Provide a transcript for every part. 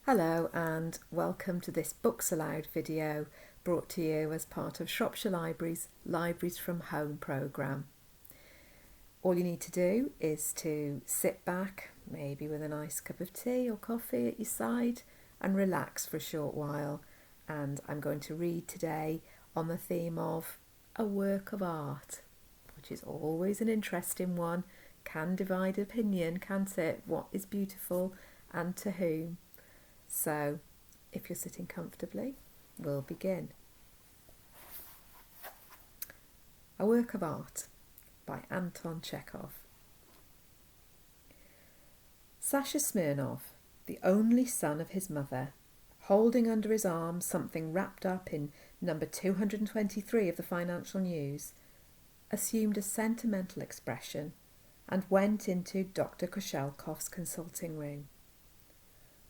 Hello and welcome to this Books Aloud video brought to you as part of Shropshire Libraries' Libraries from Home programme. All you need to do is to sit back, maybe with a nice cup of tea or coffee at your side, and relax for a short while. And I'm going to read today on the theme of a work of art, which is always an interesting one. Can divide opinion, can't it? What is beautiful and to whom? So, if you're sitting comfortably, we'll begin. A Work of Art by Anton Chekhov. Sasha Smirnov, the only son of his mother, holding under his arm something wrapped up in number 223 of the Financial News, assumed a sentimental expression and went into Dr. Koshelkov's consulting room.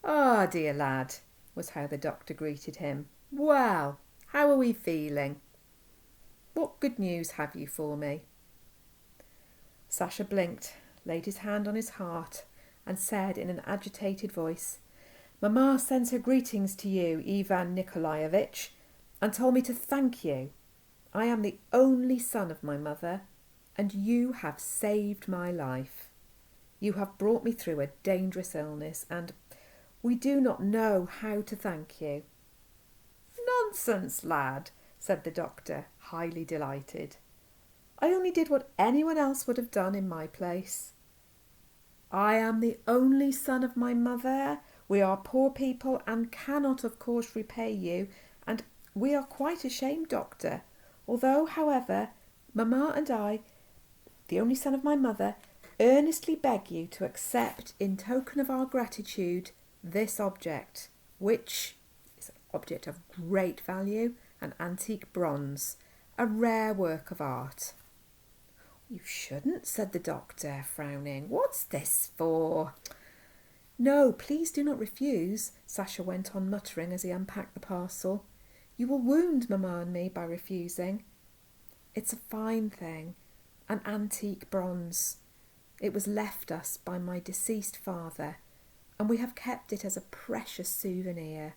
"Ah, dear lad," was how the doctor greeted him. "Well, how are we feeling? What good news have you for me?" Sasha blinked, laid his hand on his heart, and said in an agitated voice, "Mamma sends her greetings to you, Ivan Nikolaevich, and told me to thank you. I am the only son of my mother, and you have saved my life. You have brought me through a dangerous illness, and we do not know how to thank you." "Nonsense, lad," said the doctor, highly delighted. "I only did what anyone else would have done in my place. I am the only son of my mother. We are poor people and cannot, of course, repay you, and we are quite ashamed, doctor. Although, however, Mamma and I, the only son of my mother, earnestly beg you to accept, in token of our gratitude, this object, which is an object of great value, an antique bronze, a rare work of art." "You shouldn't," said the doctor, frowning. "What's this for?" "No, please do not refuse," Sasha went on muttering as he unpacked the parcel. "You will wound Mamma and me by refusing. It's a fine thing, an antique bronze. It was left us by my deceased father, and we have kept it as a precious souvenir.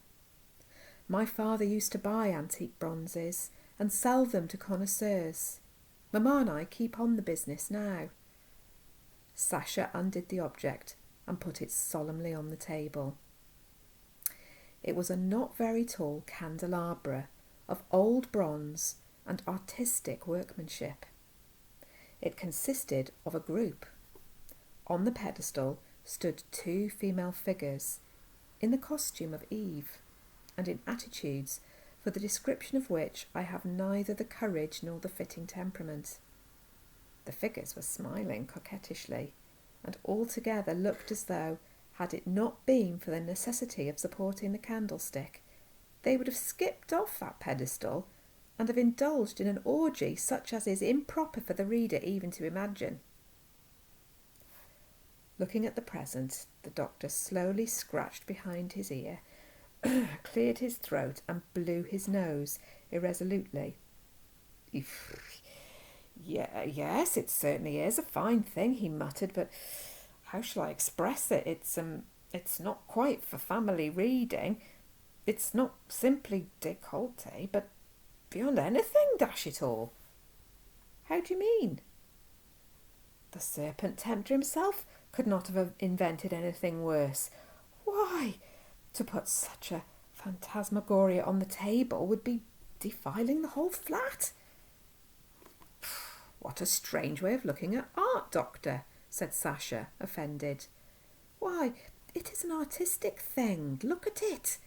My father used to buy antique bronzes and sell them to connoisseurs. Mamma and I keep on the business now." Sasha undid the object and put it solemnly on the table. It was a not very tall candelabra of old bronze and artistic workmanship. It consisted of a group. On the pedestal stood two female figures in the costume of Eve and in attitudes for the description of which I have neither the courage nor the fitting temperament. The figures were smiling coquettishly and altogether looked as though, had it not been for the necessity of supporting the candlestick, they would have skipped off that pedestal and have indulged in an orgy such as is improper for the reader even to imagine. Looking at the present, the doctor slowly scratched behind his ear, cleared his throat and blew his nose irresolutely. Yes, it certainly is a fine thing," he muttered, "but how shall I express it? It's not quite for family reading. It's not simply décolleté, but beyond anything, dash it all." "How do you mean?" "The serpent tempter himself could not have invented anything worse. Why, to put such a phantasmagoria on the table would be defiling the whole flat." "What a strange way of looking at art, doctor," said Sasha, offended. "Why, it is an artistic thing. Look at it.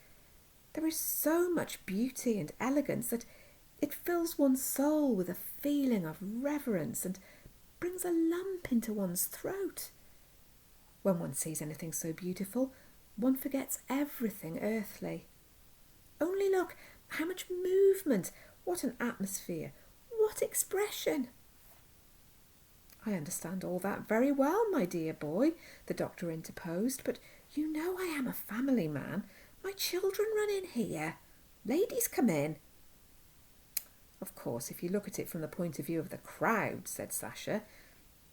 There is so much beauty and elegance that it fills one's soul with a feeling of reverence and brings a lump into one's throat. When one sees anything so beautiful, one forgets everything earthly. Only look, how much movement, what an atmosphere, what expression." "I understand all that very well, my dear boy," the doctor interposed, "but you know I am a family man. My children run in here. Ladies come in." "Of course, if you look at it from the point of view of the crowd," said Sasha,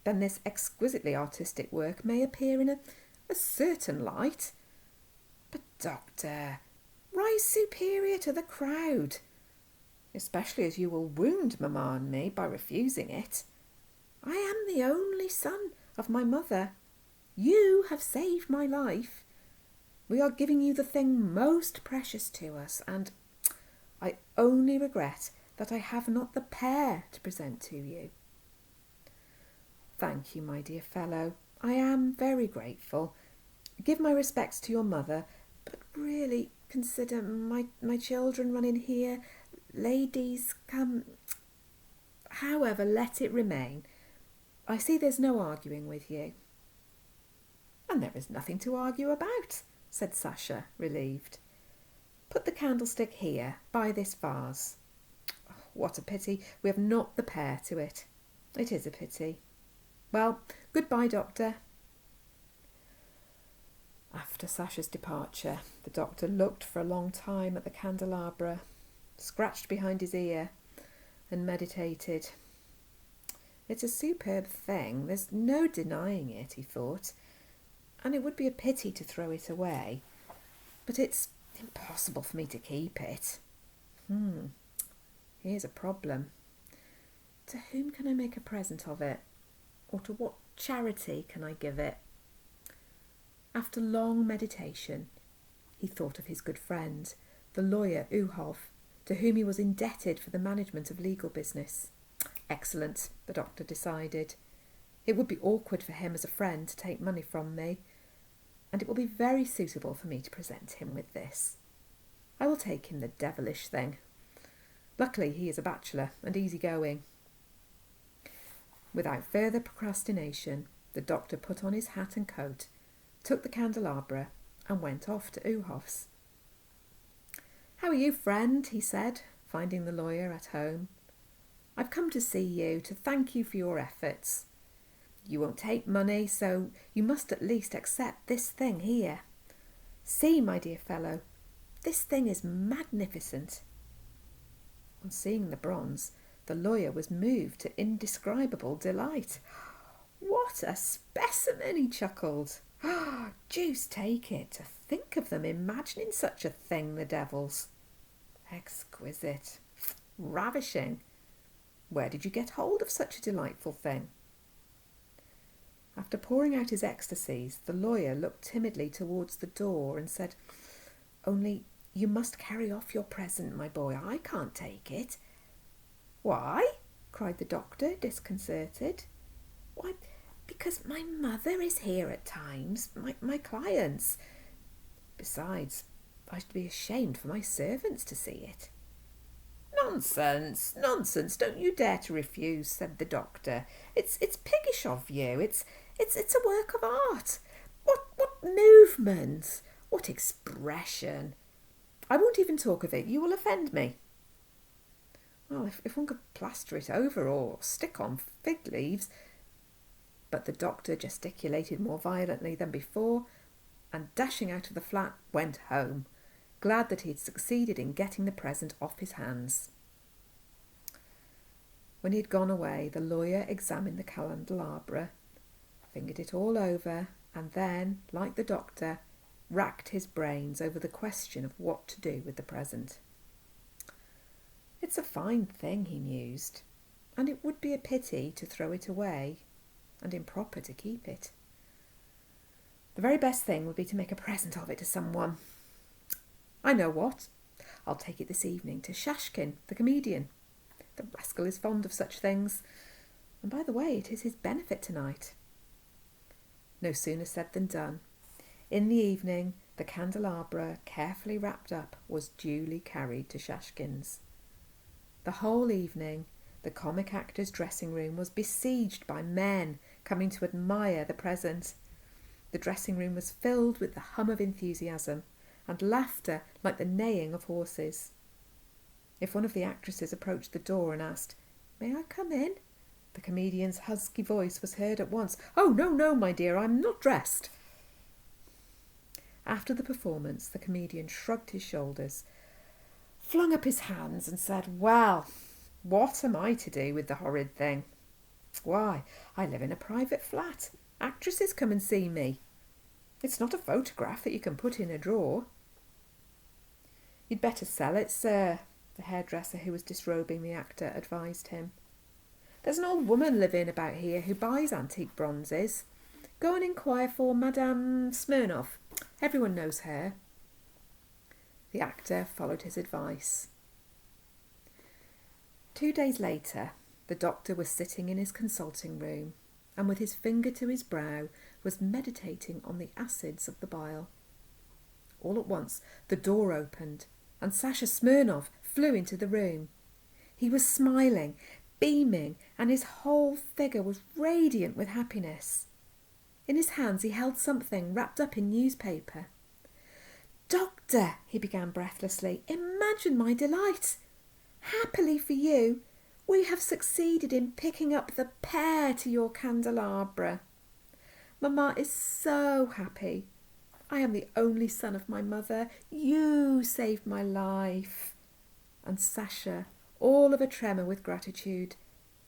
"then this exquisitely artistic work may appear in a certain light. But Doctor, rise superior to the crowd, especially as you will wound Mamma and me by refusing it. I am the only son of my mother. You have saved my life. We are giving you the thing most precious to us, and I only regret that I have not the pair to present to you. Thank you, my dear fellow. I am very grateful. Give my respects to your mother, but really consider my children run in here. Ladies come. However, let it remain. I see there's no arguing with you. And there is nothing to argue about, said Sasha, relieved. Put the candlestick here, by this vase. Oh, what a pity we have not the pair to it. It is a pity. Well, goodbye, Doctor. After Sasha's departure, the doctor looked for a long time at the candelabra, scratched behind his ear, and meditated. It's a superb thing, there's no denying it, he thought, and it would be a pity to throw it away, but it's impossible for me to keep it. Here's a problem. To whom can I make a present of it? Or to what charity can I give it? After long meditation, he thought of his good friend, the lawyer Uhoff, to whom he was indebted for the management of legal business. Excellent, the doctor decided. It would be awkward for him as a friend to take money from me, and it will be very suitable for me to present him with this. I will take him the devilish thing. Luckily he is a bachelor and easy-going. Without further procrastination, the doctor put on his hat and coat, took the candelabra, and went off to Uhoff's. "How are you, friend?" he said, finding the lawyer at home. "I've come to see you, to thank you for your efforts. You won't take money, so you must at least accept this thing here. See, my dear fellow, this thing is magnificent." On seeing the bronze, the lawyer was moved to indescribable delight. "What a specimen!" he chuckled. "Deuce take it, to think of them imagining such a thing, the devils. Exquisite, ravishing. Where did you get hold of such a delightful thing?" After pouring out his ecstasies, the lawyer looked timidly towards the door and said, "Only you must carry off your present, my boy. I can't take it." "Why?" cried the doctor, disconcerted. "Why, because my mother is here at times, my clients. Besides, I should be ashamed for my servants to see it." Nonsense, nonsense, don't you dare to refuse," said the doctor. It's piggish of you. It's a work of art. What movement, what expression. I won't even talk of it, you will offend me. Well, if one could plaster it over or stick on fig leaves. But the doctor gesticulated more violently than before, and dashing out of the flat went home, glad that he had succeeded in getting the present off his hands. When he had gone away, the lawyer examined the candelabra, fingered it all over, and then, like the doctor, racked his brains over the question of what to do with the present. "It's a fine thing," he mused, "and it would be a pity to throw it away, and improper to keep it. The very best thing would be to make a present of it to someone. I know what. I'll take it this evening to Shashkin, the comedian. The rascal is fond of such things. And by the way, it is his benefit tonight." No sooner said than done. In the evening, the candelabra, carefully wrapped up, was duly carried to Shashkin's. The whole evening, the comic actor's dressing room was besieged by men coming to admire the present. The dressing room was filled with the hum of enthusiasm and laughter like the neighing of horses. If one of the actresses approached the door and asked, "May I come in?" the comedian's husky voice was heard at once. "Oh, no, my dear, I'm not dressed." After the performance, the comedian shrugged his shoulders, flung up his hands and said, "Well, what am I to do with the horrid thing? Why, I live in a private flat. Actresses come and see me. It's not a photograph that you can put in a drawer. You'd better sell it, sir, the hairdresser who was disrobing the actor advised him. There's an old woman living about here who buys antique bronzes. Go and inquire for Madame Smirnov. Everyone knows her. The actor followed his advice. 2 days later, the doctor was sitting in his consulting room and with his finger to his brow was meditating on the acids of the bile. All at once the door opened and Sasha Smirnov flew into the room. He was smiling, beaming, and his whole figure was radiant with happiness. In his hands he held something wrapped up in newspaper. "Doctor," he began breathlessly, "imagine my delight. Happily for you, we have succeeded in picking up the pear to your candelabra. Mamma is so happy. I am the only son of my mother. You saved my life." And Sasha, all of a tremor with gratitude,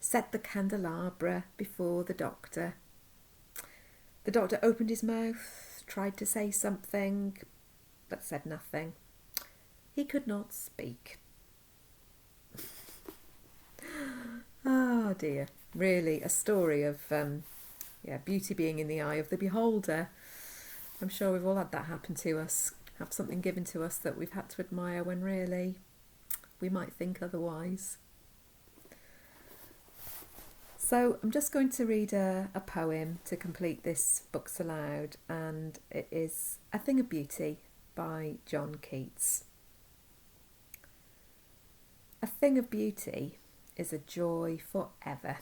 set the candelabra before the doctor. The doctor opened his mouth, tried to say something, but said nothing. He could not speak. Oh dear, really a story of beauty being in the eye of the beholder. I'm sure we've all had that happen to us, have something given to us that we've had to admire when really we might think otherwise. So I'm just going to read a poem to complete this Books Aloud, and it is A Thing of Beauty by John Keats. A thing of beauty is a joy forever.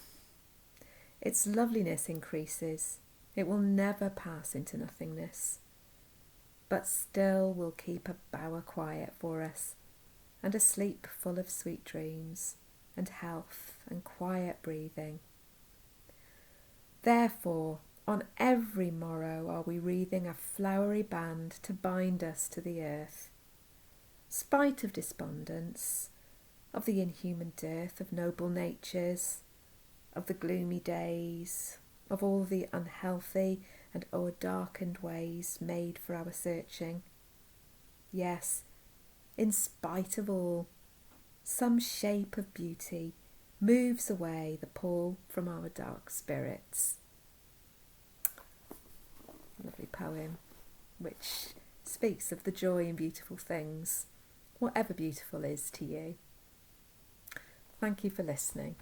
Its loveliness increases. It will never pass into nothingness, but still will keep a bower quiet for us, and a sleep full of sweet dreams, and health and quiet breathing. Therefore, on every morrow are we wreathing a flowery band to bind us to the earth. Spite of despondence, of the inhuman dearth of noble natures, of the gloomy days, of all the unhealthy and o'er-darkened ways made for our searching. Yes, in spite of all, some shape of beauty moves away the pall from our dark spirits. A lovely poem which speaks of the joy in beautiful things, whatever beautiful is to you. Thank you for listening.